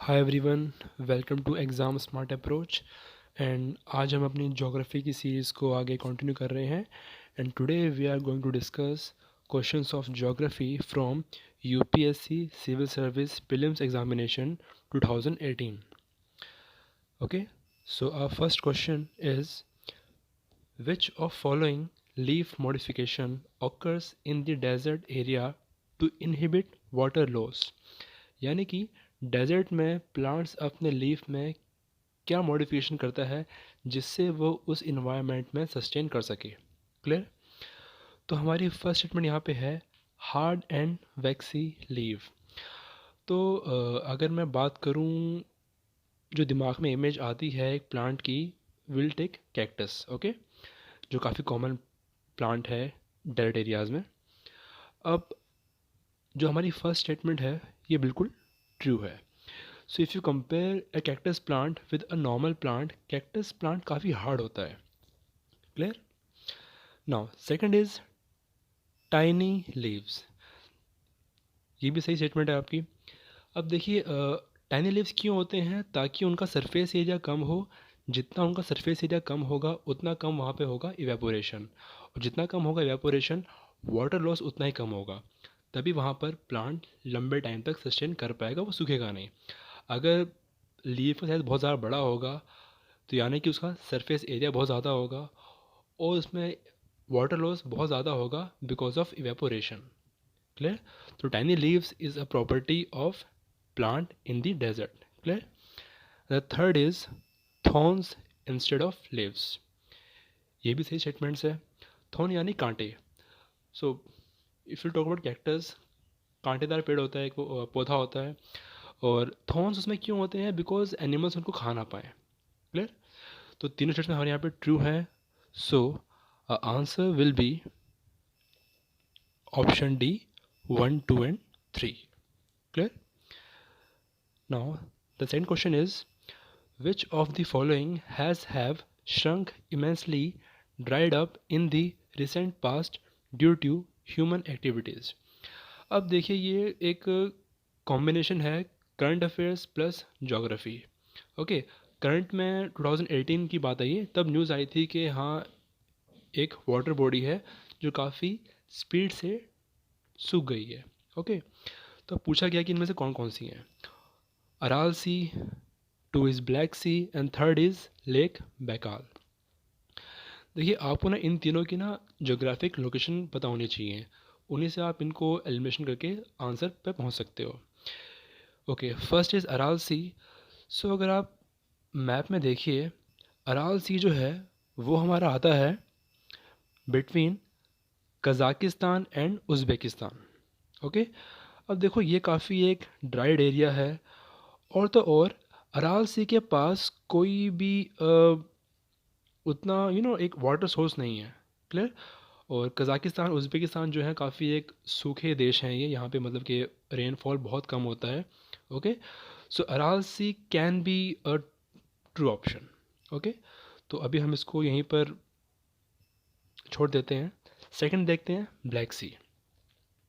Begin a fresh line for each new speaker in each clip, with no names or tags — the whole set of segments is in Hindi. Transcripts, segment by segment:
Hi everyone, welcome to exam smart approach. And आज हम अपनी ज्योग्राफी की सीरीज़ को आगे कंटिन्यू कर रहे हैं। And today we are going to discuss questions of geography from UPSC civil service prelims examination 2018. Okay, so our first question is, which of following leaf modification occurs in the desert area to inhibit water loss? यानी कि डेजर्ट में प्लांट्स अपने लीफ में क्या मॉडिफिकेशन करता है जिससे वो उस इन्वायरमेंट में सस्टेन कर सके। क्लियर? तो हमारी फर्स्ट स्टेटमेंट यहाँ पे है हार्ड एंड वैक्सी लीव। तो अगर मैं बात करूँ, जो दिमाग में इमेज आती है एक प्लांट की, विल टेक कैक्टस। ओके, जो काफ़ी कॉमन प्लांट है डेजर्ट एरियाज़ में। अब जो हमारी फर्स्ट स्टेटमेंट है ये बिल्कुल ट्रू है। सो if you compare a cactus plant with a normal plant, cactus plant काफ़ी हार्ड होता है। Clear? Now second is tiny leaves. ये भी सही स्टेटमेंट है आपकी। अब देखिए, टाइनी लीव्स क्यों होते हैं? ताकि उनका सरफेस एरिया कम हो। जितना उनका सरफेस एरिया कम होगा उतना कम वहाँ पे होगा इवेपोरेशन, और जितना कम होगा इवेपोरेशन, वाटर लॉस उतना ही कम होगा। तभी वहाँ पर प्लांट लंबे टाइम तक सस्टेन कर पाएगा, वो सूखेगा नहीं। अगर लीफ का साइज़ बहुत ज़्यादा बड़ा होगा तो यानी कि उसका सरफेस एरिया बहुत ज़्यादा होगा और उसमें वाटर लॉस बहुत ज़्यादा होगा बिकॉज ऑफ इवेपोरेशन। क्लियर? तो tiny leaves is a property of plant in the desert. Clear? The third is thorns instead of leaves. ये भी सही स्टेटमेंट्स है। थॉर्न यानी कांटे। So if you talk about cactus, कांटेदार पेड़ होता है, एक पौधा होता है, और थॉर्न्स उसमें क्यों होते हैं? बिकॉज एनिमल्स उनको खा ना पाए। क्लियर? तो तीनों स्टेटमेंट हमारे यहाँ पे ट्रू है। सो answer will be option D, 1, 2 and 3. Clear? Now the second question is, which of the following has have shrunk immensely, dried up in the recent past due to human activities? अब देखिए, ये एक कॉम्बिनेशन है current affairs plus geography. Okay, current में 2018 की बात आई है, तब न्यूज़ आई थी कि हाँ, एक वाटर बॉडी है जो काफ़ी स्पीड से सूख गई है। ओके, तो पूछा गया कि इनमें से कौन कौन सी हैं। Aral sea, two is black sea, and third is lake Baikal. देखिए, आपको ना इन तीनों की ना जोग्राफिक लोकेशन पता होनी चाहिए, उन्हीं से आप इनको एलिमिनेशन करके आंसर पे पहुंच सकते हो। ओके, फर्स्ट इज़ अराल सी। सो अगर आप मैप में देखिए, अराल सी जो है वो हमारा आता है between Kazakhstan and Uzbekistan. Okay, अब देखो ये काफ़ी एक ड्राइड एरिया है, और तो और अराल सी के पास कोई भी उतना एक वाटर सोर्स नहीं है। क्लियर? और कज़ाकिस्तान उज़्बेकिस्तान जो है काफ़ी एक सूखे देश हैं ये, यहाँ पे मतलब कि रेनफॉल बहुत कम होता है। Okay, so Aral sea can be a true option. Okay, तो अभी हम इसको यहीं पर छोड़ देते हैं। सेकंड देखते हैं, ब्लैक सी।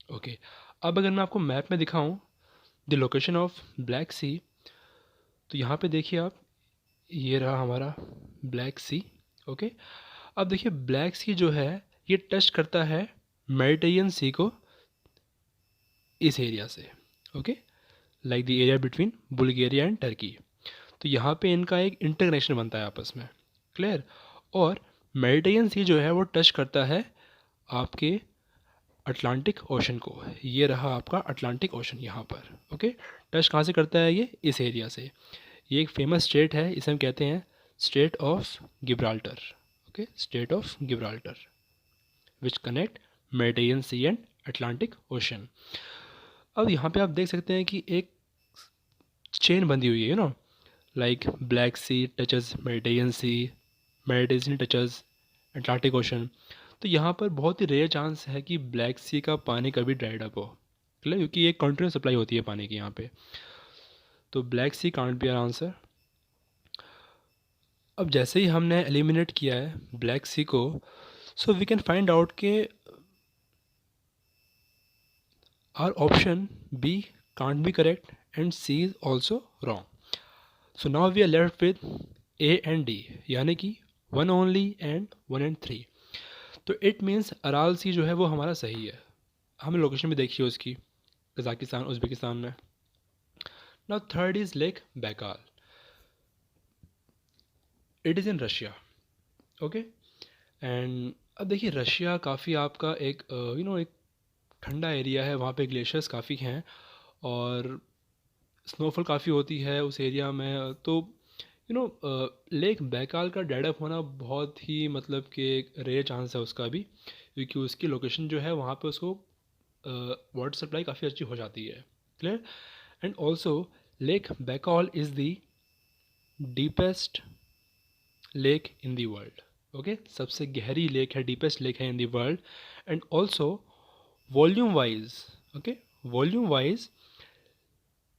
ओके, अब अगर मैं आपको मैप में दिखाऊं द लोकेशन ऑफ ब्लैक सी, तो यहाँ पे देखिए आप, ये रहा हमारा ब्लैक सी। ओके, अब देखिए ब्लैक सी जो है ये टच करता है मेडिटेरियन सी को इस एरिया से। Okay, like the area between Bulgaria and Turkey. तो यहाँ पे इनका एक इंटरकनेक्शन बनता है आपस में। क्लियर? और मेडिटेरियन सी जो है वो टच करता है आपके अटलांटिक ओशन को। ये रहा आपका अटलांटिक ओशन यहाँ पर। ओके, टच कहाँ से करता है? ये इस एरिया से। ये एक फेमस स्टेट है, इसे हम कहते हैं state of Gibraltar. Okay, state of Gibraltar which connect Mediterranean sea and Atlantic ocean. अब यहाँ पे आप देख सकते हैं कि एक चेन बंधी हुई है, लाइक ब्लैक सी टचेस मेडिटेरियन सी, मेडिटेरियन टचेस अटलांटिक ओशन। तो यहाँ पर बहुत ही रेयर चांस है कि ब्लैक सी का पानी कभी ड्राइड अप हो। क्लियर? क्योंकि ये कंटिन्यूस सप्लाई होती है पानी की यहाँ पे। तो black sea can't be our answer. अब जैसे ही हमने एलिमिनेट किया है ब्लैक सी को, so we can find out के आर option B can't be correct and C is also wrong. So now we are left with A and D, यानी कि 1 only and 1 and 3. तो इट मीन्स अराल सी जो है वो हमारा सही है. हमने लोकेशन भी देखी है उसकी, कजाकिस्तान उज़्बेकिस्तान में. Now third is lake Baikal. It is in Russia. Okay. And अब देखिए रशिया काफ़ी आपका एक एक ठंडा एरिया है. वहाँ पे ग्लेशियर्स काफ़ी हैं और स्नोफॉल काफ़ी होती है उस एरिया में. तो लेक बैकाल का डेड अप होना बहुत ही मतलब कि एक रेयर चांस है उसका भी, क्योंकि उसकी लोकेशन जो है वहाँ पे उसको वाटर सप्लाई काफ़ी अच्छी हो जाती है. Clear. And also lake Baikal is the deepest lake in the world. Okay, सबसे गहरी लेक है, डीपेस्ट लेक है in the world. And also volume wise, okay, volume wise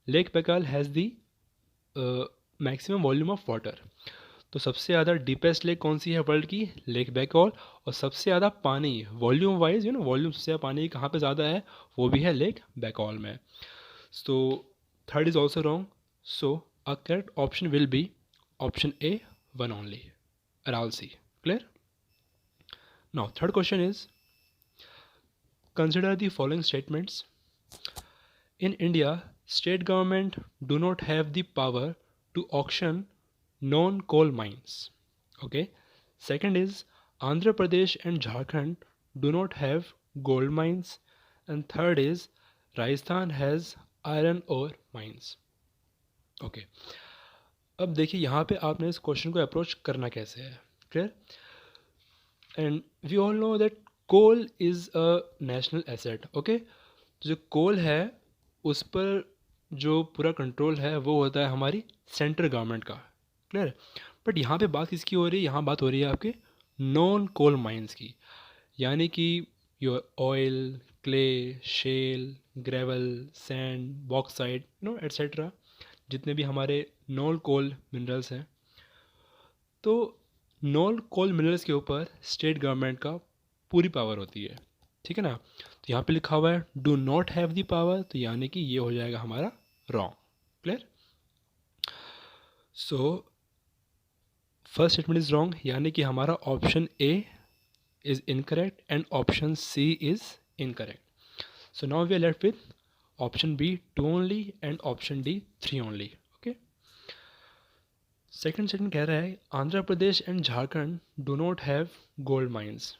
lake Baikal has the maximum volume of water. तो सबसे ज़्यादा डीपेस्ट लेक कौन सी है वर्ल्ड की? Lake Baikal. और सबसे ज़्यादा पानी वॉल्यूम वाइज, वॉल्यूम सबसे ज़्यादा पानी कहाँ पे ज़्यादा है? वो भी है लेक बैकाल में. So third is also wrong. So a correct option will be option A, 1 only, Aral Sea. Clear? Now third question is, consider the following statements. In India, state government do not have the power to auction non-coal mines. Okay. Second is, Andhra Pradesh and Jharkhand do not have gold mines. And third is, Rajasthan has iron ore mines. Okay. अब देखिए यहाँ पे आपने इस क्वेश्चन को अप्रोच करना कैसे है. Clear. And we all know that coal is a national asset. Okay. जो कोल है उस पर जो पूरा कंट्रोल है वो होता है हमारी सेंट्रल गवर्नमेंट का. क्लियर. बट यहाँ पे बात किसकी हो रही है? यहाँ बात हो रही है आपके नॉन कोल माइंस की, यानी कि your oil, clay, shale, gravel, sand, bauxite, etcetera, जितने भी हमारे नॉन कोल मिनरल्स हैं. तो नॉन कोल मिनरल्स के ऊपर स्टेट गवर्नमेंट का पूरी पावर होती है. ठीक है ना. तो यहाँ पे लिखा हुआ है do not have the power, तो यानी कि ये हो जाएगा हमारा wrong. Clear. So first statement is wrong, यानी कि हमारा option A is incorrect and option C is incorrect. So now we are left with option B 2 only and option D 3 only. Okay. Second statement कह रहा है Andhra Pradesh and Jharkhand do not have gold mines.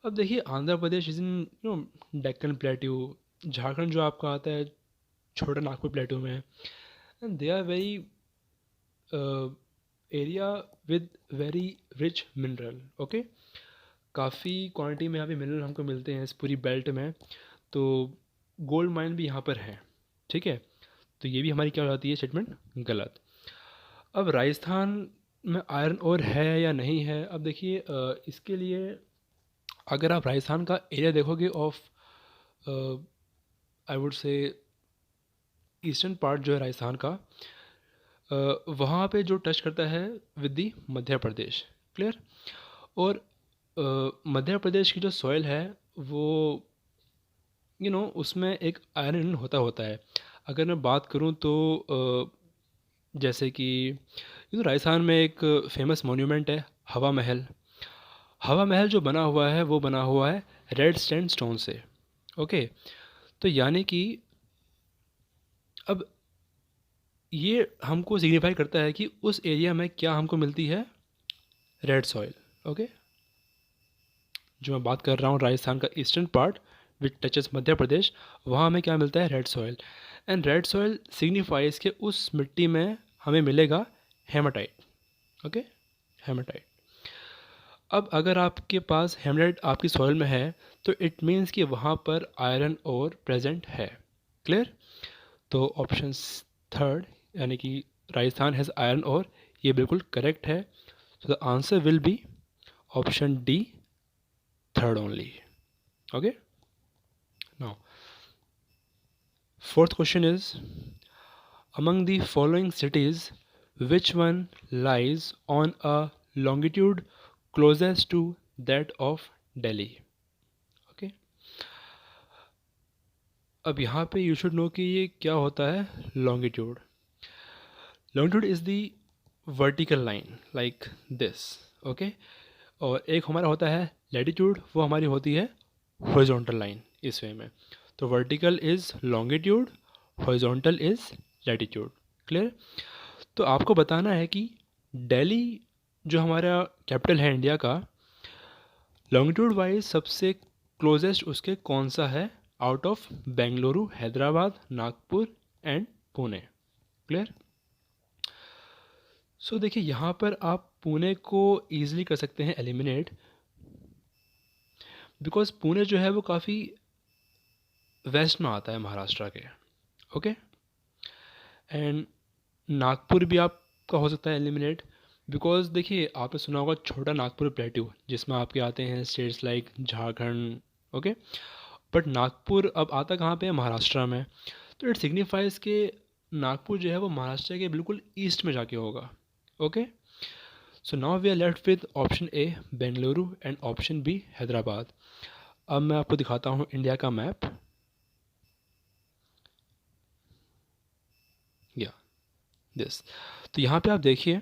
अब देखिए Andhra Pradesh is in Deccan plateau. Jharkhand जो आपका आता है छोटा नागपुर प्लेट्यू में. And they are very area with very rich mineral. Okay. काफ़ी क्वांटिटी में यहाँ पे मिनरल हमको मिलते हैं इस पूरी बेल्ट में. तो गोल्ड माइन भी यहाँ पर है. ठीक है. तो ये भी हमारी क्या हो जाती है स्टेटमेंट गलत. अब राजस्थान में आयरन ओर है या नहीं है? अब देखिए इसके लिए अगर आप राजस्थान का एरिया देखोगे of I would say eastern part जो है राजस्थान का, वहाँ पे जो टच करता है with the Madhya Pradesh. Clear. और मध्य प्रदेश की जो सॉइल है वो उसमें एक आयरन होता है. अगर मैं बात करूँ तो जैसे कि राजस्थान में एक फेमस मोन्यूमेंट है हवा महल. हवा महल जो बना हुआ है वो बना हुआ है रेड सैंडस्टोन से. ओके. तो यानी कि अब ये हमको सिग्निफाई करता है कि उस एरिया में क्या हमको मिलती है? Red soil. ओके. जो मैं बात कर रहा हूँ राजस्थान का eastern part which touches Madhya Pradesh, वहाँ हमें क्या मिलता है? Red soil. And red soil signifies के उस मिट्टी में हमें मिलेगा हेमाटाइट. ओके. हेमाटाइट. अब अगर आपके पास हेमाटाइट आपकी सॉइल में है तो इट मीन्स कि वहाँ पर आयरन ओर प्रेजेंट है. क्लियर. तो ऑप्शन थर्ड यानी कि राजस्थान हैज़ आयरन ओर, ये बिल्कुल करेक्ट है. सो the answer will be option D, third only. Okay. Now fourth question is, among the following cities, which one lies on a longitude closest to that of Delhi? Okay. अब यहाँ पे यू शुड नो कि ये क्या होता है longitude. Longitude is the vertical line like this. Okay. और एक हमारा होता है लैटिट्यूड, वो हमारी होती है हॉरिजॉन्टल लाइन इस वे में. तो vertical is longitude, horizontal is latitude. Clear. तो आपको बताना है कि दिल्ली जो हमारा कैपिटल है इंडिया का, लॉन्गिट्यूड वाइज सबसे क्लोजेस्ट उसके कौन सा है out of Bengaluru, Hyderabad, Nagpur and Pune. Clear. So देखिए यहाँ पर आप पुणे को ईजिली कर सकते हैं एलिमिनेट, बिकॉज पुणे जो है वो काफ़ी वेस्ट में आता है महाराष्ट्र के. ओके. एंड नागपुर भी आपका हो सकता है एलिमिनेट, बिकॉज देखिए आपने सुना होगा छोटा नागपुर प्लेट्यू जिसमें आपके आते हैं states like Jharkhand. Okay. But Nagpur अब आता कहाँ पे है, महाराष्ट्र में. तो इट सिग्निफाइज के नागपुर जो है वो महाराष्ट्र के बिल्कुल ईस्ट में जाके होगा. Okay. So now we are left with option A Bengaluru and option B Hyderabad. अब मैं आपको दिखाता हूँ इंडिया का मैप. या दिस. तो यहाँ पे आप देखिए,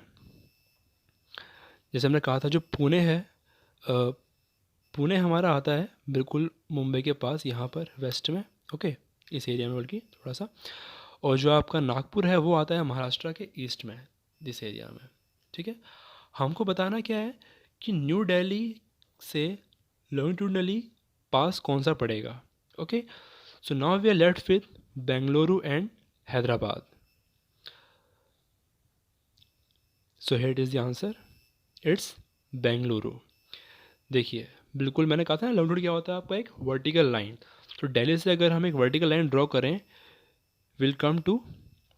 जैसे हमने कहा था जो पुणे है, पुणे हमारा आता है बिल्कुल मुंबई के पास यहाँ पर वेस्ट में. ओके. इस एरिया में बल्कि थोड़ा सा. और जो आपका नागपुर है वो आता है महाराष्ट्र के ईस्ट में, दिस एरिया में. ठीक है. हमको बताना क्या है कि न्यू दिल्ली से लॉन्गिट्यूडनली पास कौन सा पड़ेगा. Okay. So now we are left with Bengaluru and Hyderabad. So here is the answer, it's Bengaluru. देखिए बिल्कुल मैंने कहा था ना लॉन्गिट्यूड क्या होता है आपका, एक वर्टिकल लाइन. तो दिल्ली से अगर हम एक वर्टिकल लाइन ड्रॉ करें, will come to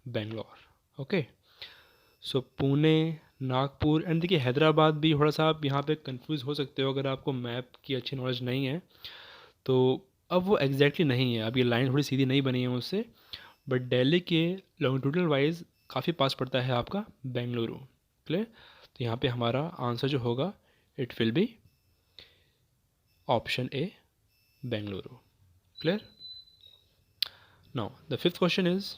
Bangalore. Okay. So Pune, Nagpur and देखिए हैदराबाद भी थोड़ा सा आप यहाँ पे कंफ्यूज हो सकते हो अगर आपको मैप की अच्छी नॉलेज नहीं है. तो अब वो एग्जैक्टली नहीं है, अब ये लाइन थोड़ी सीधी नहीं बनी है उससे, बट दिल्ली के लॉन्गिट्यूडल वाइज काफ़ी पास पड़ता है आपका बेंगलुरु. क्लियर. तो यहाँ पे हमारा आंसर जो होगा it will be option A Bengaluru. Clear. Now the fifth question is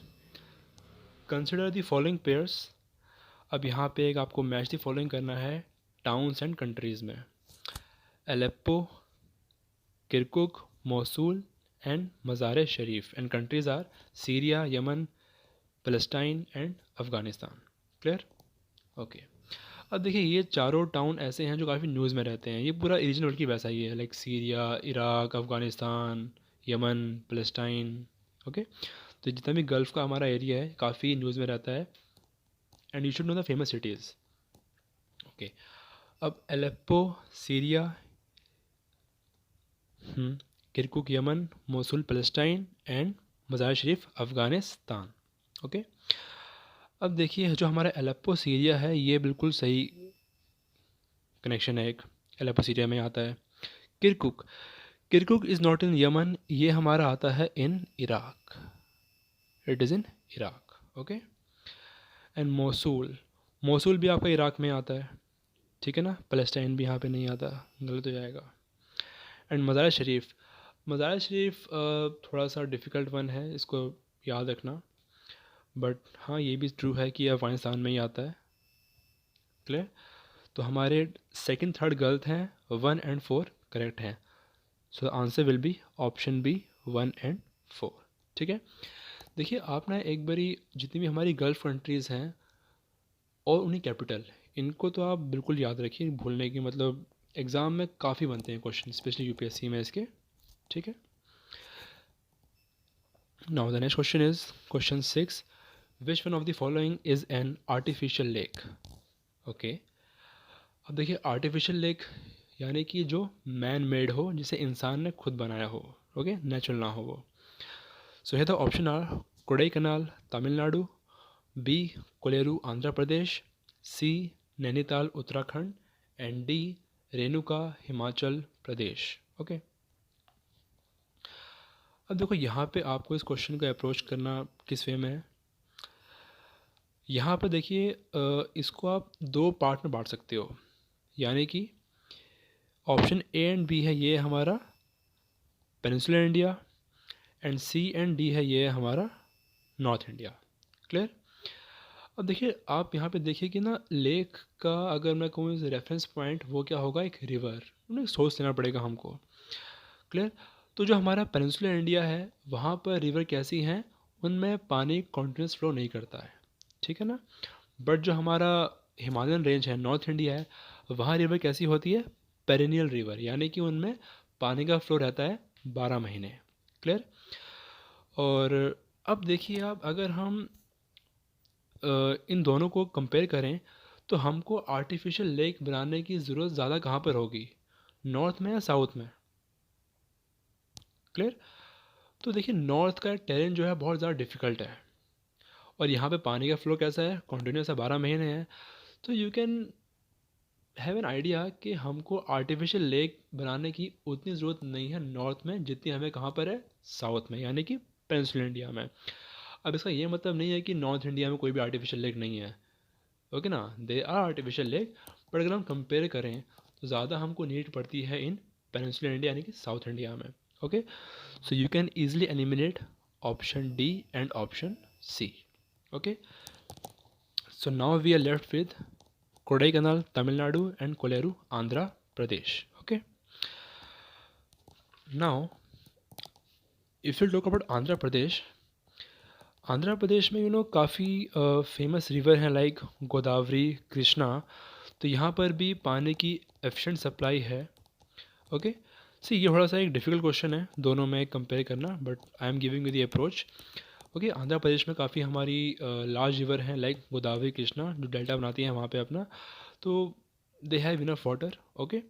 consider the following pairs. अब यहाँ पे एक आपको मैच द फॉलोइंग करना है टाउन्स एंड कंट्रीज़ में. Aleppo, Kirkuk, Mosul and Mazar Sharif. And countries are Syria, Yemen, Palestine and Afghanistan. Clear. Okay. अब देखिए ये चारों टाउन ऐसे हैं जो काफ़ी न्यूज़ में रहते हैं. ये पूरा रीजन बल्कि वैसा ही है, like Syria, Iraq, Afghanistan, Yemen, Palestine. Okay. तो जितना भी गल्फ़ का हमारा एरिया है काफ़ी न्यूज़ में रहता है. And you should know the famous cities. Okay. अब Aleppo Syria, Kirkuk Yemen, Mosul Palestine and Mazar Sharif Afghanistan. Okay. अब देखिए जो हमारा एलेप्पो सीरिया है ये बिल्कुल सही कनेक्शन है, एक एलेप्पो सीरिया में आता है. Kirkuk, Kirkuk is not in Yemen, ये हमारा आता है in Iraq, it is in Iraq. Okay. And Mosul, Mosul भी आपका इराक में आता है. ठीक है ना. पैलेस्टाइन भी यहाँ पे नहीं आता, गलत हो जाएगा. एंड मज़ार शरीफ, मज़ार शरीफ थोड़ा सा डिफ़िकल्ट वन है, इसको याद रखना. बट हाँ ये भी ट्रू है कि अफ़गानिस्तान में ही आता है. क्लियर. तो हमारे सेकंड थर्ड गलत हैं, 1 एंड 4 करेक्ट हैं. So answer will be option B 1 and 4. ठीक है. देखिए आप ना एक बारी जितनी भी हमारी गल्फ़ कंट्रीज़ हैं और उन्हीं कैपिटल, इनको तो आप बिल्कुल याद रखिए, भूलने की मतलब एग्ज़ाम में काफ़ी बनते हैं क्वेश्चन, स्पेशली यूपीएससी में इसके. ठीक है. Now the next question is question 6. Which one of the following is an artificial lake. Okay. अब देखिए आर्टिफिशियल लेक यानी कि जो मैन मेड हो, जिसे इंसान ने खुद बनाया हो. ओके. नेचुरल ना हो वो. सो है the option are Kodaikanal Tamil Nadu, B Kolleru Andhra Pradesh, C Nainital Uttarakhand and D Renuka Himachal Pradesh. Okay. अब देखो यहाँ पे आपको इस क्वेश्चन को अप्रोच करना किस वे में है. यहाँ पर देखिए इसको आप दो पार्ट में बांट सकते हो, यानी कि ऑप्शन ए एंड बी है ये हमारा peninsular India, and C and D है ये हमारा नॉर्थ इंडिया। क्लियर। अब देखिए आप यहाँ पे देखिए कि ना लेक का अगर मैं कहूँ रेफरेंस पॉइंट वो क्या होगा, एक रिवर, उन्हें सोच लेना पड़ेगा हमको। क्लियर। तो जो हमारा पेनिनसुलर इंडिया है वहाँ पर रिवर कैसी हैं, उनमें पानी कॉन्टिन्यूस फ्लो नहीं करता है, ठीक है ना। बट जो हमारा हिमालयन रेंज है, नॉर्थ इंडिया है, वहाँ रिवर कैसी होती है, पेरिनियल रिवर, यानी कि उनमें पानी का फ्लो रहता है 12 महीने। क्लियर। और अब देखिए आप अगर हम इन दोनों को कंपेयर करें तो हमको आर्टिफिशियल लेक बनाने की ज़रूरत ज़्यादा कहाँ पर होगी, नॉर्थ में या साउथ में। क्लियर। तो देखिए नॉर्थ का टेरेन जो है बहुत ज़्यादा डिफ़िकल्ट है और यहाँ पे पानी का फ्लो कैसा है, कंटिन्यूस है, 12 महीने है। तो you can have an idea कि हमको आर्टिफिशियल लेक बनाने की उतनी ज़रूरत नहीं है नॉर्थ में जितनी हमें कहाँ पर है, साउथ में, यानी कि पेनिनसुलर इंडिया में। अब इसका ये मतलब नहीं है कि नॉर्थ इंडिया में कोई भी आर्टिफिशियल लेक नहीं है, ओके ना, they are artificial lake. But अगर हम कंपेयर करें तो ज़्यादा हमको नीड पड़ती है इन पेनिनसुलर इंडिया यानी कि साउथ इंडिया में। Okay, so you can easily eliminate option D and option C. Okay, so now we are left with Kodaikanal, Tamil Nadu, and Koleru, Andhra Pradesh. Okay. Now, if you talk about Andhra Pradesh, Andhra Pradesh में काफ़ी फेमस रिवर हैं लाइक गोदावरी, कृष्णा। तो यहाँ पर भी पानी की एफिशिएंट सप्लाई है। ओके, सी ये थोड़ा सा एक डिफ़िकल्ट क्वेश्चन है दोनों में कंपेयर करना, but I am giving you the approach. Okay, Andhra Pradesh में काफ़ी हमारी लार्ज रिवर हैं लाइक गोदावरी, कृष्णा, जो डेल्टा बनाती हैं वहाँ पे अपना, तो they have enough water. Okay,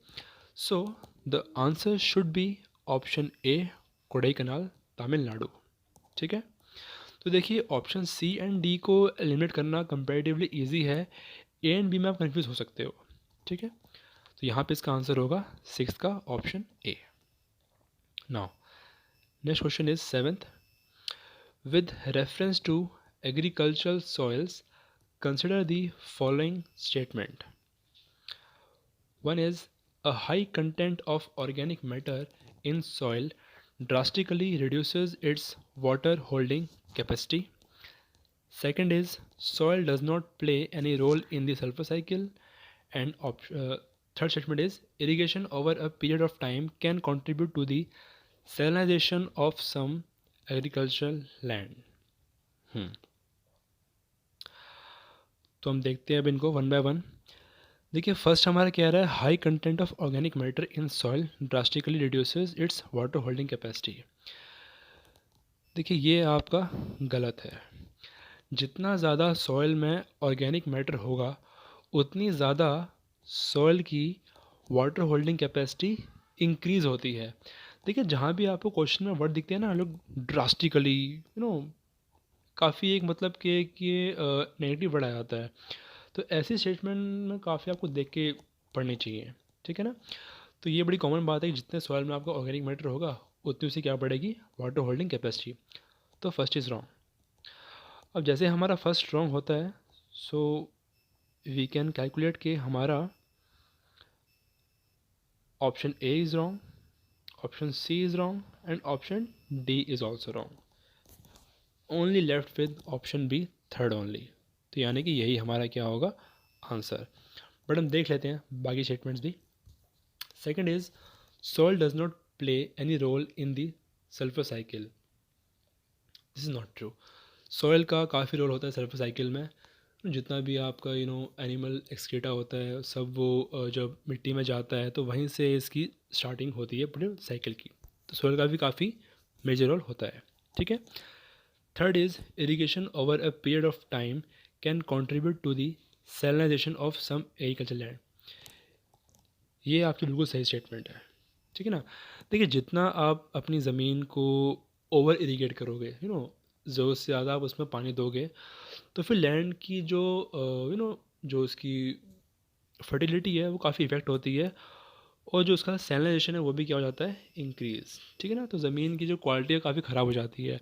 so the answer should be option A, Kodaikanal, Tamil Nadu. ठीक है। तो देखिए ऑप्शन सी एंड डी को एलिमिनेट करना कंपैरेटिवली इजी है, ए एंड बी में आप कंफ्यूज हो सकते हो। ठीक है, तो यहाँ पे इसका आंसर होगा 6 का option A. Now next question is 7th, with reference to agricultural soils consider the following statement. One is, a high content of organic matter in soil drastically reduces its water holding capacity. Second is, soil does not play any role in the sulfur cycle. And third statement is, irrigation over a period of time can contribute to the salinization of some agricultural land. तो हम देखते हैं अब इनको वन बाय वन। देखिए फर्स्ट हमारा क्या रहा है, high content of organic matter in soil drastically reduces it's water holding capacity. देखिए ये आपका गलत है। जितना ज़्यादा सॉइल में ऑर्गेनिक मैटर होगा उतनी ज़्यादा सॉइल की वाटर होल्डिंग कैपेसिटी इंक्रीज़ होती है। देखिए जहाँ भी आपको क्वेश्चन में वर्ड दिखते हैं ना लोग, ड्रास्टिकली, काफ़ी एक मतलब कि ये नेगेटिव वर्ड आ जाता है। तो ऐसी स्टेटमेंट में काफ़ी आपको देख के पढ़नी चाहिए। ठीक है ना। तो ये बड़ी कॉमन बात है कि जितने सॉइल में आपका ऑर्गेनिक मैटर होगा उतनी उसे क्या बढ़ेगी, वाटर होल्डिंग कैपेसिटी। तो फर्स्ट इज़ रॉन्ग। अब जैसे हमारा फर्स्ट रॉन्ग होता है, सो वी कैन कैलकुलेट कि हमारा option A is wrong, option C is wrong and option D is also wrong. Only left with option B, third only. तो यानी कि यही हमारा क्या होगा, आंसर। बट हम देख लेते हैं बाकी स्टेटमेंट्स भी। Second is, soil does not play any role in the sulphur cycle. This is not true. Soil का काफ़ी रोल होता है सल्फर साइकिल में। जितना भी आपका एनिमल एक्सक्रीटा होता है सब वो जब मिट्टी में जाता है तो वहीं से इसकी स्टार्टिंग होती है पूरे साइकिल की। तो सॉइल का भी काफ़ी मेजर रोल होता है। ठीक है। Third is, irrigation over a period of time can contribute to the salinisation of some agriculture land. ये आपकी बिल्कुल सही स्टेटमेंट है। ठीक है ना। देखिए जितना आप अपनी ज़मीन को ओवर इरीगेट करोगे, ज़रूरत से ज़्यादा आप उसमें पानी दोगे, तो फिर लैंड की जो जो उसकी फर्टिलिटी है वो काफ़ी इफेक्ट होती है और जो उसका सैलिनाइजेशन है वो भी क्या हो जाता है, इंक्रीज़। ठीक है ना। तो ज़मीन की जो क्वालिटी है काफ़ी ख़राब हो जाती है।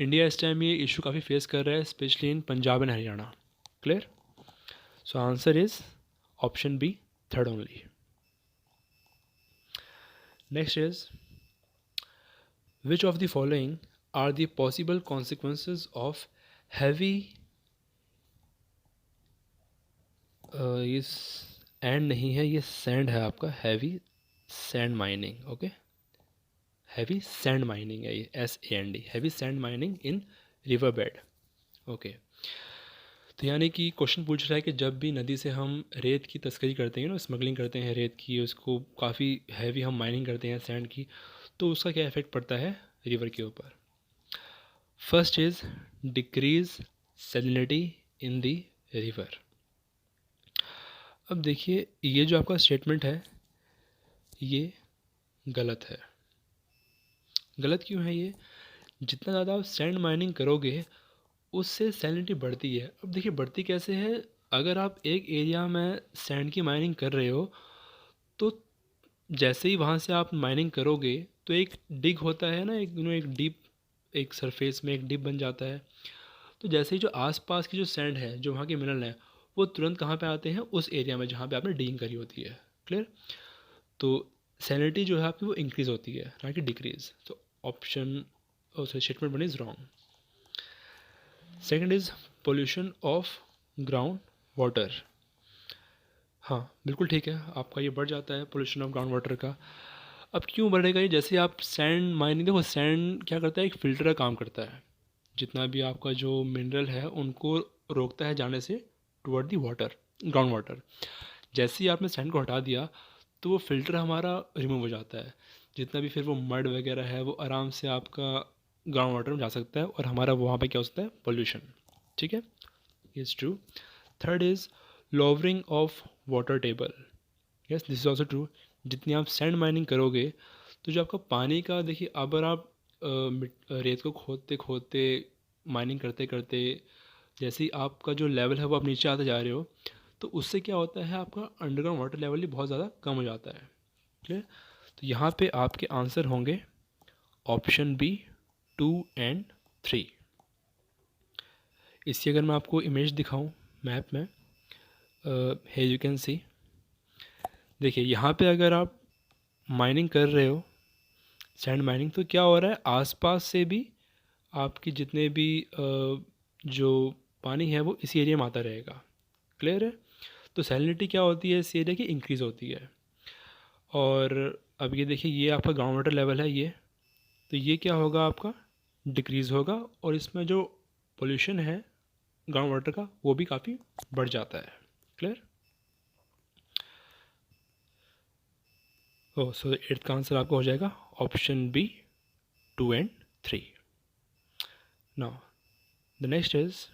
इंडिया इस टाइम ये इशू काफ़ी फेस कर रहा है, specially in Punjab and Haryana. Clear. So answer is option B, third only. Next is, which of the following are the possible consequences of heavy ये एंड नहीं है, ये सैंड है आपका, heavy sand mining. Okay, heavy sand mining है ये, SAND, heavy sand mining in river bed. Okay, तो यानी कि क्वेश्चन पूछ रहा है कि जब भी नदी से हम रेत की तस्करी करते हैं ना, स्मगलिंग करते हैं रेत की, उसको काफ़ी हैवी हम माइनिंग करते हैं सैंड की, तो उसका क्या इफ़ेक्ट पड़ता है रिवर के ऊपर। First is decrease salinity in the river. अब देखिए, ये जो आपका स्टेटमेंट है ये गलत है। गलत क्यों है ये? जितना ज़्यादा आप सैंड माइनिंग करोगे उससे सैलिनिटी बढ़ती है। अब देखिए बढ़ती कैसे है, अगर आप एक एरिया में सैंड की माइनिंग कर रहे हो तो जैसे ही वहाँ से आप माइनिंग करोगे तो एक डिग होता है ना, एक डीप, एक सरफेस में एक डिप बन जाता है। तो जैसे ही जो आसपास की जो सैंड है, जो वहाँ के मिनरल हैं, वो तुरंत कहाँ पे आते हैं, उस एरिया में जहाँ पे आपने डिगिंग करी होती है। क्लियर? तो सैलिनिटी जो है आपकी वो इंक्रीज़ होती है, ना कि डिक्रीज़। तो option statement one is wrong. Second is pollution of ground water. हाँ बिल्कुल ठीक है, आपका ये बढ़ जाता है पोल्यूशन ऑफ ग्राउंड वाटर का। अब क्यों बढ़ेगा ये? जैसे आप सैंड माइनिंग, देखो सैंड क्या करता है, एक फ़िल्टर का काम करता है। जितना भी आपका जो मिनरल है उनको रोकता है जाने से toward the water, ground water. जैसे ही आपने सैंड को हटा दिया तो वो फ़िल्टर हमारा रिमूव हो जाता है। जितना भी फिर वो मड वगैरह है वो आराम से आपका ग्राउंड वाटर में जा सकता है और हमारा वहाँ पे क्या हो सकता है, पोल्यूशन। ठीक है, is true. Third is lowering of water table. Yes, this is also true. जितनी आप सैंड माइनिंग करोगे तो जो आपका पानी का, देखिए अगर आप रेत को खोदते खोदते, माइनिंग करते करते, जैसे ही आपका जो लेवल है वो आप नीचे आते जा रहे हो तो उससे क्या होता है, आपका अंडरग्राउंड वाटर लेवल भी बहुत ज़्यादा कम हो जाता है। क्लियर? तो यहाँ पे आपके आंसर होंगे ऑप्शन बी 2 एंड 3। इसकी अगर मैं आपको इमेज दिखाऊं मैप में, है यू कैन सी, देखिए यहाँ पे अगर आप माइनिंग कर रहे हो सैंड माइनिंग, तो क्या हो रहा है, आसपास से भी आपकी जितने भी जो पानी है वो इसी एरिया में आता रहेगा। क्लियर है? तो सैलिनिटी क्या होती है इस एरिया की, इंक्रीज़ होती है। और अब ये देखिए, ये आपका ग्राउंड वाटर लेवल है ये, तो ये क्या होगा आपका, डिक्रीज़ होगा, और इसमें जो पोल्यूशन है ग्राउंड वाटर का वो भी काफ़ी बढ़ जाता है। क्लियर? ओह, सो एट्थ का आंसर आपका हो जाएगा option B 2 and 3। Now the next is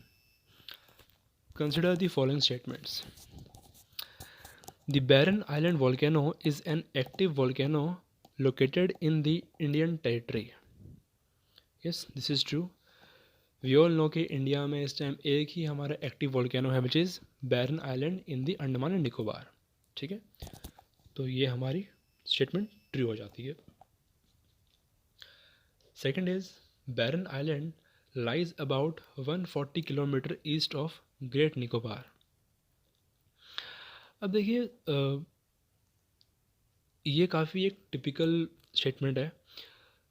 consider the following statements. The Barren Island volcano is an active volcano located in the Indian territory. Yes, this is true. We all know कि इंडिया में इस टाइम एक ही हमारा एक्टिव वोल्केनो है, which is Barren Island in the Andaman and Nicobar. ठीक है, तो ये हमारी स्टेटमेंट ट्रू हो जाती है। Second is Barren Island lies about 140 kilometre east of Great Nicobar. अब देखिए ये काफ़ी एक टिपिकल स्टेटमेंट है।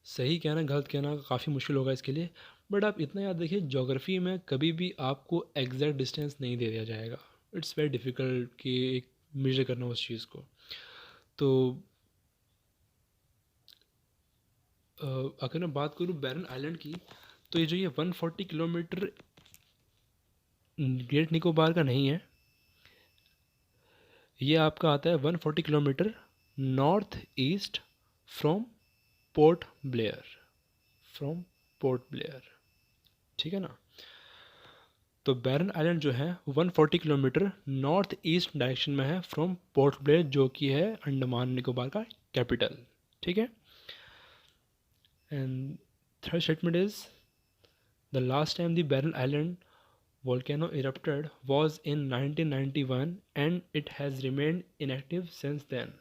सही कहना गलत कहना काफ़ी मुश्किल होगा इसके लिए, बट आप इतना याद देखिए, ज्योग्राफी में कभी भी आपको एग्जैक्ट डिस्टेंस नहीं दे दिया जाएगा। इट्स वेरी डिफ़िकल्ट कि एक मेजर करना उस चीज़ को। तो अगर मैं बात करूँ बैरन आइलैंड की, तो ये जो ये 140 किलोमीटर ग्रेट निकोबार का नहीं है, ये आपका आता है 140 kilometre north east from port Blair, from port Blair. ठीक है ना? तो बैरन आइलैंड जो है 140 किलोमीटर नॉर्थ ईस्ट डायरेक्शन में है फ्रॉम पोर्ट ब्लेयर, जो कि है अंडमान निकोबार का कैपिटल। ठीक है, and third statement is the last time the Barren Island volcano erupted was in 1991 and it has remained inactive since then.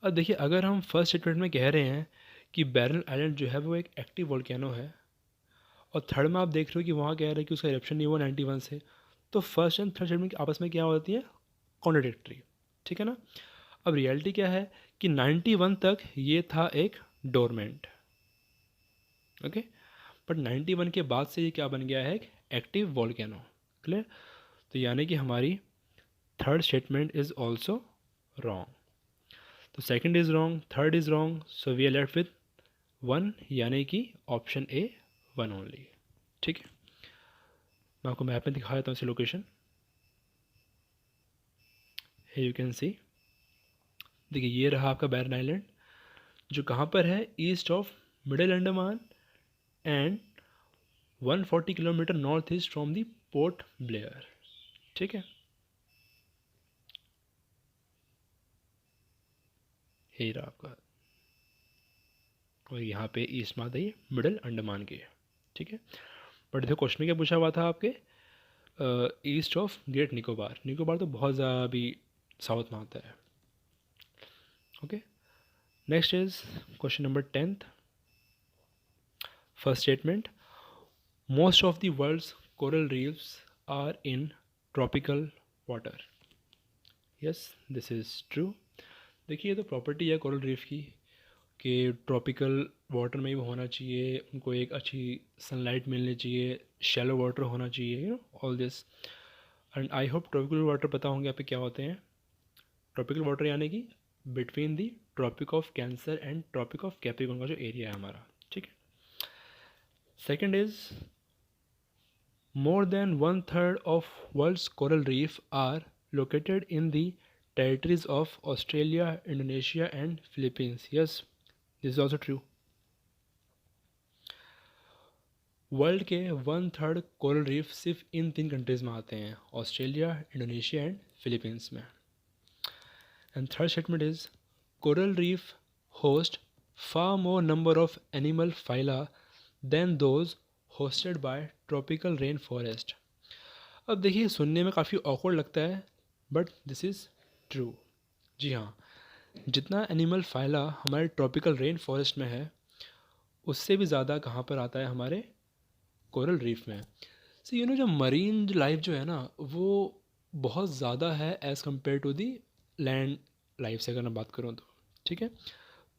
अब देखिए, अगर हम फर्स्ट स्टेटमेंट में कह रहे हैं कि बैरन आइलैंड जो है वो एक एक्टिव वोल्केनो है, और थर्ड में आप देख रहे हो कि वहाँ कह रहे हैं कि उसका इरप्शन नहीं हुआ 91 से, तो फर्स्ट एंड थर्ड स्टेटमेंट आपस में क्या होती है, कॉन्ट्राडिक्टरी। ठीक है ना? अब रियलिटी क्या है कि 91 तक ये था एक डोरमेंट, ओके, बट 91 के बाद से ये क्या बन गया है, एक एक्टिव वॉल्केनो। क्लियर? तो यानी कि हमारी third statement is also wrong. तो second is wrong, third is wrong, so we are left with 1, यानी कि ऑप्शन ए 1 ओनली। ठीक है, मैं आपको मैप में दिखा देता हूँ इसी लोकेशन। यू कैन सी, देखिए ये रहा आपका बैरन आइलैंड, जो कहाँ पर है, east of middle Andaman and 140 kilometre north east from the port Blair. ठीक है, यही रहा आपका, और यहाँ पे ईस्ट में आता है मिडिल अंडमान के। ठीक है, बट देखो क्वेश्चन में क्या पूछा हुआ था आपके, east of Great Nicobar. Nicobar तो बहुत ज़्यादा अभी साउथ में आता है। Okay, next is question number 10th। First statement, most of the world's coral reefs are in tropical water. Yes, this is true. देखिए ये तो प्रॉपर्टी है कोरल रीफ की कि ट्रॉपिकल वाटर में ही होना चाहिए, उनको एक अच्छी सनलाइट मिलनी चाहिए, शैलो वाटर होना चाहिए, you know all this. And I hope tropical water पता होंगे आप पे क्या होते हैं। ट्रॉपिकल वाटर यानी कि between the Tropic of Cancer and Tropic of Capricorn का जो एरिया है हमारा। ठीक है, second is more than 1/3 of world's coral reef are located in the territories of Australia, Indonesia and Philippines. Yes, this is also true. World के 1/3 कोरल रीफ सिर्फ इन 3 कंट्रीज़ में आते हैं, ऑस्ट्रेलिया, इंडोनेशिया एंड फिलीपींस में। And third statement is coral reef host far more number of animal phyla than those hosted by tropical rainforest। अब देखिए सुनने में काफ़ी awkward लगता है, बट दिस इज़ ट्रू। जी हाँ, जितना एनिमल फाइला हमारे ट्रॉपिकल रेन फॉरेस्ट में है, उससे भी ज़्यादा कहाँ पर आता है, हमारे कोरल रीफ में। सो यू नो जो मरीन लाइफ जो है ना, वो बहुत ज़्यादा है as compare to the land life से अगर मैं बात करूँ तो। ठीक है,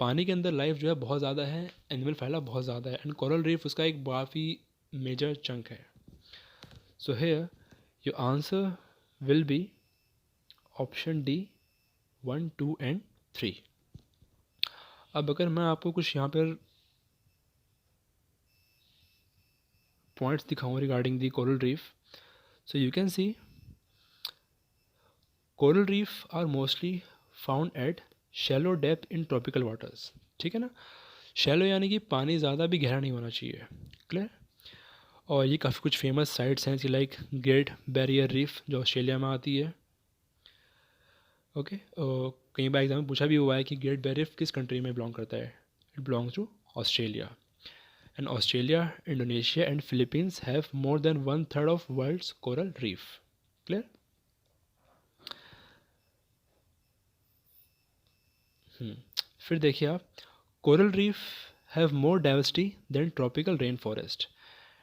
पानी के अंदर लाइफ जो है बहुत ज़्यादा है, एनिमल फाइला बहुत ज़्यादा है, एंड कोरल रीफ उसका एक काफ़ी मेजर चंक है। So here your answer will be option D 1, 2 and 3। अब अगर मैं आपको कुछ यहाँ पर पॉइंट्स दिखाऊँ regarding the coral reef, so you can see coral reef are mostly found at shallow depth in tropical waters. ठीक है ना, शैलो यानी कि पानी ज़्यादा भी गहरा नहीं होना चाहिए। क्लियर? और ये काफ़ी कुछ फेमस साइट्स हैं, लाइक ग्रेट बैरियर रीफ जो ऑस्ट्रेलिया में आती है। ओके, कई बार एग्जाम में पूछा भी हुआ है कि ग्रेट बैरियर रीफ किस कंट्री में बिलोंग करता है। It belongs to Australia. And Australia, Indonesia and Philippines have more than 1/3 of world's coral reef. Clear? फिर देखिए आप, coral reef have more diversity than tropical rain forest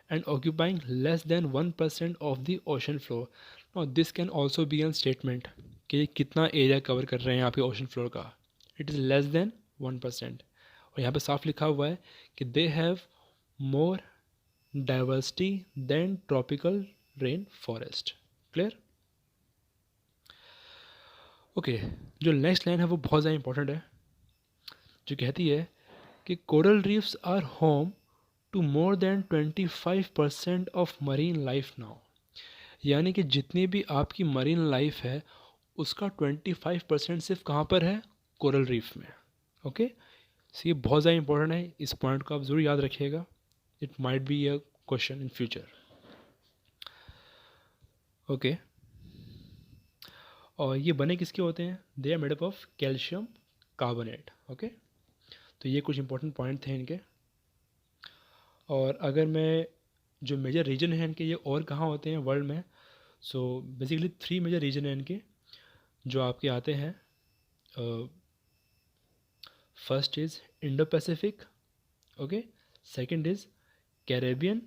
and occupying less than 1% of the ocean floor. Now this can also be a statement कि कितना एरिया कवर कर रहे हैं आपके ओशन फ्लोर का। It is less than 1%। और यहाँ पे साफ लिखा हुआ है कि they have more diversity than tropical rain forest. Clear? Okay, जो नेक्स्ट लाइन है वो बहुत ज़्यादा इंपॉर्टेंट है, जो कहती है कि coral reefs are home to more than 25% of marine life now. यानी कि जितनी भी आपकी मरीन लाइफ है उसका 25% सिर्फ कहाँ पर है, कोरल रीफ में। ओके, सो ये बहुत ज़्यादा इंपॉर्टेंट है, इस पॉइंट को आप ज़रूर याद रखिएगा, it might be a question in future. Okay, और ये बने किसके होते हैं, they are made up of calcium carbonate. Okay, तो ये कुछ इंपॉर्टेंट पॉइंट थे इनके। और अगर मैं जो मेजर रीजन है इनके, ये और कहाँ होते हैं वर्ल्ड में, सो बेसिकली 3 मेजर रीजन हैं इनके जो आपके आते हैं। First is Indo Pacific, okay, second is Caribbean,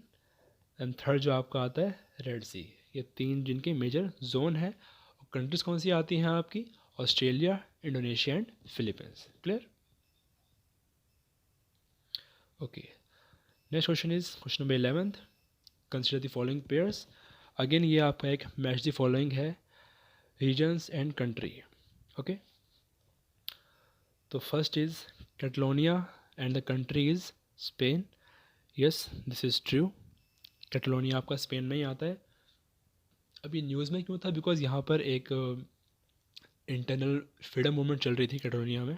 and third जो आपका आता है रेड सी। ये 3 जिनके मेजर जोन है। और कंट्रीज़ कौन सी आती हैं आपकी, Australia, Indonesia and Philippines. Clear? Okay, next question is question number 11th. Consider the following pairs. Again ये आपका एक मैच द फॉलोइंग है, रीजन्स एंड कंट्री. ओके, तो first is Catalonia and the country is Spain. Yes, this is true. Catalonia आपका स्पेन में ही आता है. अभी न्यूज़ में क्यों था? बिकॉज यहाँ पर एक इंटरनल फ्रीडम मूवमेंट चल रही थी कैटलोनिया में,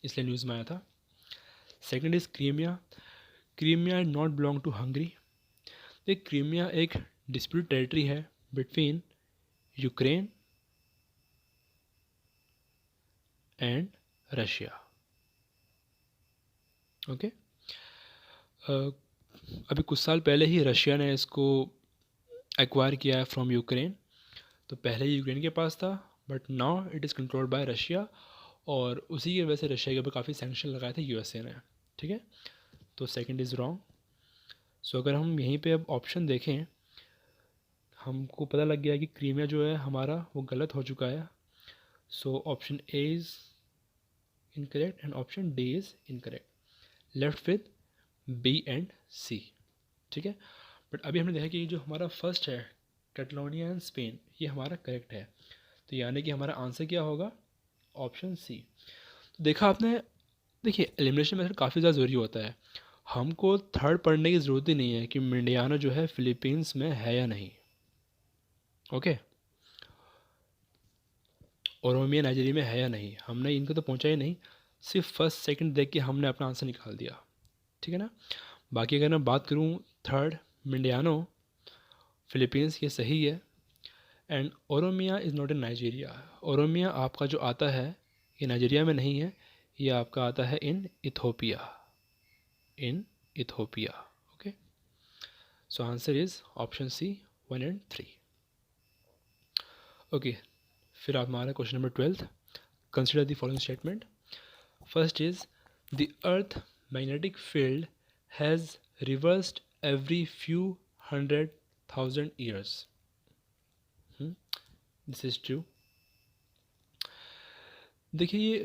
इसलिए न्यूज़ में आया था. Second is Crimea. Crimea not belong to Hungary. देख, क्रीमिया एक डिस्प्यूट टेरिटरी है between Ukraine and Russia. Okay, अभी कुछ साल पहले ही रशिया ने इसको एक्वायर किया है फ्रॉम यूक्रेन. तो पहले ही यूक्रेन के पास था, but now it is controlled by Russia, और उसी की वजह से रशिया के ऊपर काफ़ी सैंक्शन लगाए थे यूएसए ने. ठीक है, तो सेकंड इज़ रॉन्ग. सो अगर हम यहीं पे अब ऑप्शन देखें, हमको पता लग गया कि क्रीमिया जो है हमारा वो गलत हो चुका है. So option A is incorrect and option D is incorrect. Left with B and C. ठीक है, बट अभी हमने देखा कि जो हमारा फर्स्ट है कैटलोनिया एंड स्पेन, ये हमारा करेक्ट है. तो यानी कि हमारा आंसर क्या होगा? Option C. तो देखा आपने, देखिए एलिमिनेशन मेथड काफ़ी ज़्यादा ज़रूरी होता है. हमको थर्ड पढ़ने की ज़रूरत ही नहीं है कि मिंडियाना जो है फिलीपींस में है या नहीं. ओके, ओरोमिया नाइजीरिया में है या नहीं, हमने इनको तो पहुंचा ही नहीं. सिर्फ फर्स्ट सेकंड देख के हमने अपना आंसर निकाल दिया. ठीक है ना. बाकी अगर मैं बात करूं, थर्ड मिंडियानो फिलीपींस, ये सही है. And Oromia is not in Nigeria. Oromia आपका जो आता है ये नाइजीरिया में नहीं है, ये आपका आता है in Ethiopia. In Ethiopia. Okay, so answer is option C 1 and 3. Okay, फिर आप हमारा question number 12th. Consider the following statement. First is the earth magnetic field has reversed every few 100,000 years. This is true. देखिए ये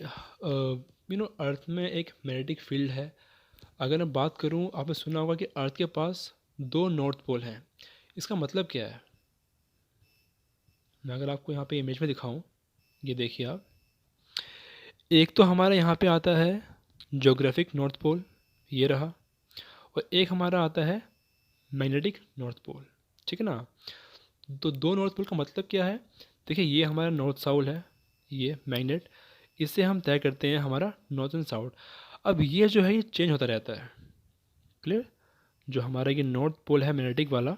अर्थ में एक मैग्नेटिक फील्ड है. अगर मैं बात करूं, आपने सुना होगा कि अर्थ के पास 2 नॉर्थ पोल हैं. इसका मतलब क्या है? मैं अगर आपको यहाँ पे इमेज में दिखाऊं, ये देखिए आप, एक तो हमारा यहाँ पे आता है ज्योग्राफिक नॉर्थ पोल, ये रहा, और एक हमारा आता है मैग्नेटिक नॉर्थ पोल. ठीक है ना. तो 2 नॉर्थ पोल का मतलब क्या है? देखिए ये हमारा नॉर्थ साउथ है, ये मैग्नेट, इससे हम तय करते हैं हमारा नॉर्थ एंड साउथ. अब ये जो है ये चेंज होता रहता है. क्लियर. जो हमारा ये नॉर्थ पोल है मैग्नेटिक वाला,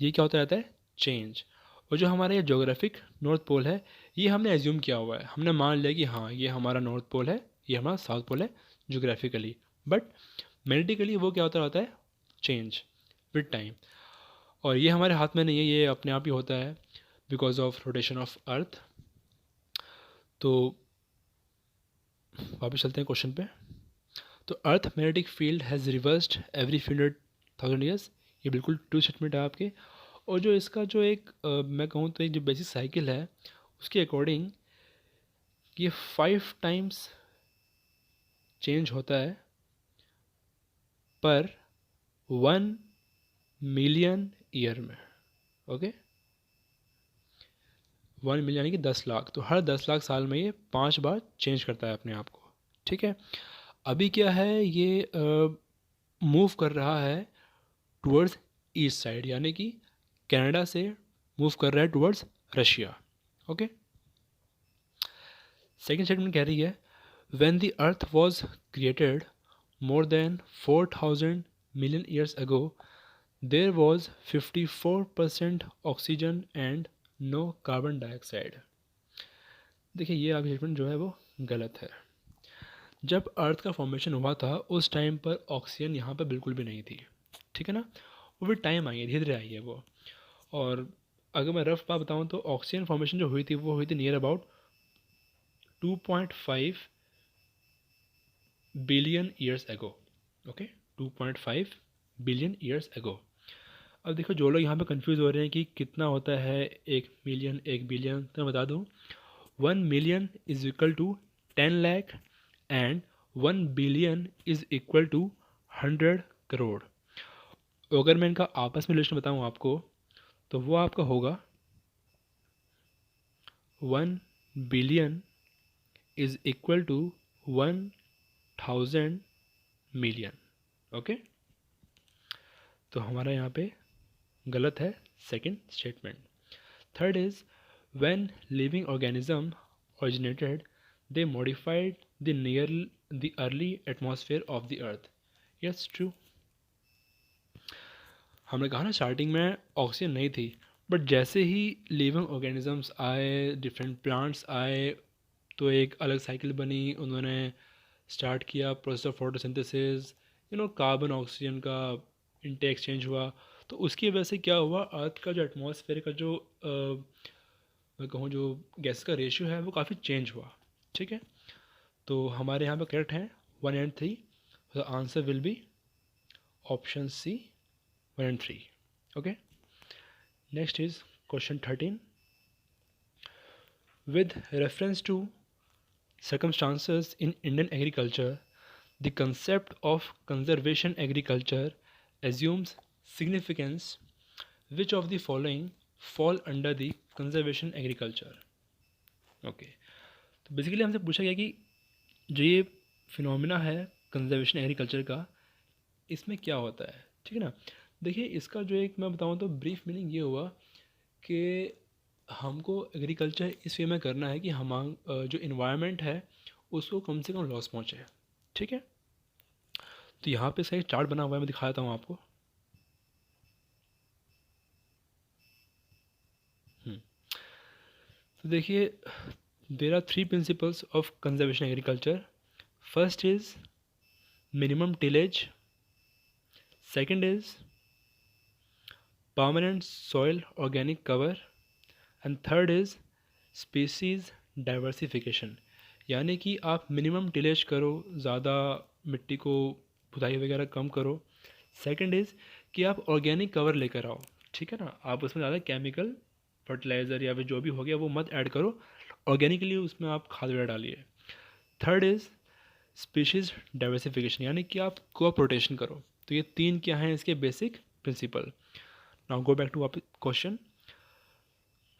ये क्या होता रहता है? चेंज. और जो हमारा ये ज्योग्राफिक नॉर्थ पोल है, ये हमने एज्यूम किया हुआ है, हमने मान लिया कि हाँ ये हमारा नॉर्थ पोल है, ये हमारा साउथ पोल है ज्योग्राफिकली. बट मैग्नेटिकली वो क्या होता रहता है? Change with time. और ये हमारे हाथ में नहीं है, ये अपने आप ही होता है because of rotation of earth. तो वापस चलते हैं क्वेश्चन पे. तो अर्थ magnetic field has reversed every 100,000 years, ये बिल्कुल ट्रू स्टेटमेंट है आपके. और जो इसका जो एक मैं कहूँ तो एक जो बेसिक साइकिल है, उसके अकॉर्डिंग ये 5 times चेंज होता है पर 1 million ईयर में. ओके, 1 million यानी कि 10 लाख. तो हर 10 लाख साल में ये 5 बार चेंज करता है अपने आप को. ठीक है. अभी क्या है, ये मूव कर रहा है टुवर्ड्स ईस्ट साइड, यानी कि कनाडा से मूव कर रहा है towards Russia. Okay, second statement कह रही है when the earth was created more than 4,000 million years ago there was 54% oxygen and no carbon dioxide. देखिए ये अभी स्टेटमेंट जो है वो गलत है. जब अर्थ का फॉर्मेशन हुआ था उस टाइम पर ऑक्सीजन यहाँ पर बिल्कुल भी नहीं थी. ठीक है ना. वो भी टाइम आई है, धीरे धीरे आई है वो. और अगर मैं रफ बात बताऊँ तो ऑक्सीजन फॉर्मेशन जो हुई थी वो हुई थी near about 2.5 billion years ago. Okay, 2.5 billion years ago. अब देखो जो लोग यहाँ पे कंफ्यूज हो रहे हैं कि कितना होता है 1 मिलियन 1 बिलियन, तो मैं बता दूँ 1 million is equal to 10 lakh and 1 billion is equal to 100 crore. अगर मैं इनका आपस में रिलेशन बताऊँ आपको, तो वो आपका होगा 1 billion is equal to 1000 million. Okay, तो हमारा यहाँ पे गलत है second statement. Third is when living organism originated they modified the early atmosphere of the earth। yes true। हमने कहा ना स्टार्टिंग में ऑक्सीजन नहीं थी, बट जैसे ही लिविंग ऑर्गेनिजम्स आए, डिफरेंट प्लांट्स आए, तो एक अलग साइकिल बनी, उन्होंने स्टार्ट किया process of photosynthesis, carbon oxygen का इंटेक एक्सचेंज हुआ। तो उसकी वजह से क्या हुआ, अर्थ का जो एटमॉस्फेयर का जो मैं कहूँ जो गैस का रेशियो है वो काफ़ी चेंज हुआ। ठीक है, तो हमारे यहाँ पे करेक्ट हैं 1 and 3। The answer will be option C 1 and 3। okay, next is question 13। with reference to circumstances in Indian agriculture, the concept of conservation agriculture assumes significance। which of the following fall under the conservation agriculture। okay, तो बेसिकली हमसे पूछा गया कि जो ये फिनोमिना है कंजर्वेशन एग्रीकल्चर का, इसमें क्या होता है। ठीक है ना, देखिए इसका जो एक मैं बताऊँ तो ब्रीफ मीनिंग ये हुआ कि हमको एग्रीकल्चर इस वे में करना है कि हम जो इन्वायरमेंट है उसको कम से कम लॉस पहुँचे। ठीक है, तो यहाँ पे सही चार्ट बना हुआ है, मैं दिखा देता हूँ आपको। तो देखिए there are 3 principles of conservation agriculture. First is minimum tillage, second is permanent soil organic cover, and third is species diversification. यानी कि आप मिनिमम टिलेज करो, ज़्यादा मिट्टी को खुदाई वगैरह कम करो। सेकंड इज़ कि आप ऑर्गेनिक कवर लेकर आओ। ठीक है ना, आप उसमें ज़्यादा केमिकल फर्टिलाइज़र या फिर जो भी हो गया वो मत ऐड करो, ऑर्गेनिकली उसमें आप खाद वगैरह डालिए। थर्ड इज़ स्पीशीज़ डाइवर्सिफिकेशन, यानी कि आप क्रॉप रोटेशन करो। तो ये 3 क्या हैं इसके basic principle. Now go back to question.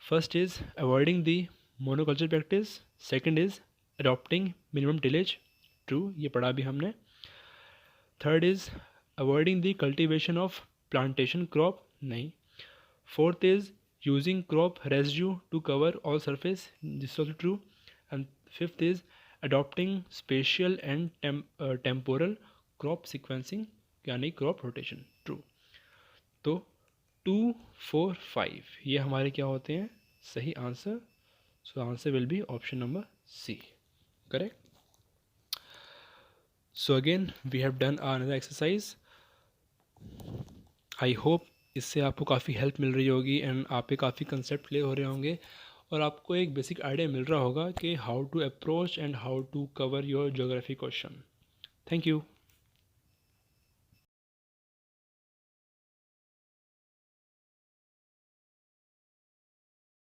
First is avoiding the monoculture practice, second is adopting minimum tillage, true, ये पढ़ा भी हमने। Third is avoiding the cultivation of plantation crop, नहीं। Fourth is using crop residue to cover all surface, this also true. And fifth is adopting spatial and temporal crop sequencing, यानी क्रॉप रोटेशन, ट्रू। तो 2, 4, 5 ये हमारे क्या होते हैं सही answer. So answer will be option number C, correct. So again we have done another exercise. I hope इससे आपको काफ़ी हेल्प मिल रही होगी एंड आप पे काफ़ी कंसेप्ट क्लियर हो रहे होंगे और आपको एक बेसिक आइडिया मिल रहा होगा कि how to approach and how to cover your geography question. Thank you.